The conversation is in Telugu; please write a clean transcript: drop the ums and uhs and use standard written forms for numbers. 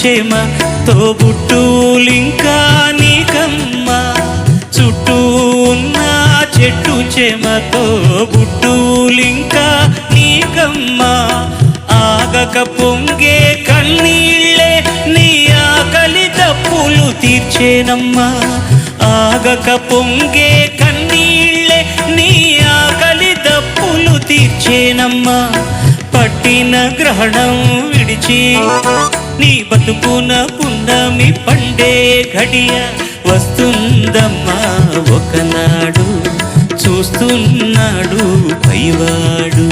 చేమ తోబుట్టులింకా నీకమ్మ చుట్టూ ఉన్న చెట్టు చేమ తోబుట్టులింకా నీకమ్మ ఆగక పొంగే కన్నీళ్ళే నీ ఆకలి తప్పులు తీర్చేనమ్మా ఆగక పొంగే కన్నీళ్ళే నీ ఆకలి తప్పులు తీర్చేనమ్మా పట్టిన గ్రహణం విడిచి నీ బతుకున పున్నమి పండే ఘడియ వస్తుందమ్మా ఒకనాడు చూస్తున్నాడు పైవాడు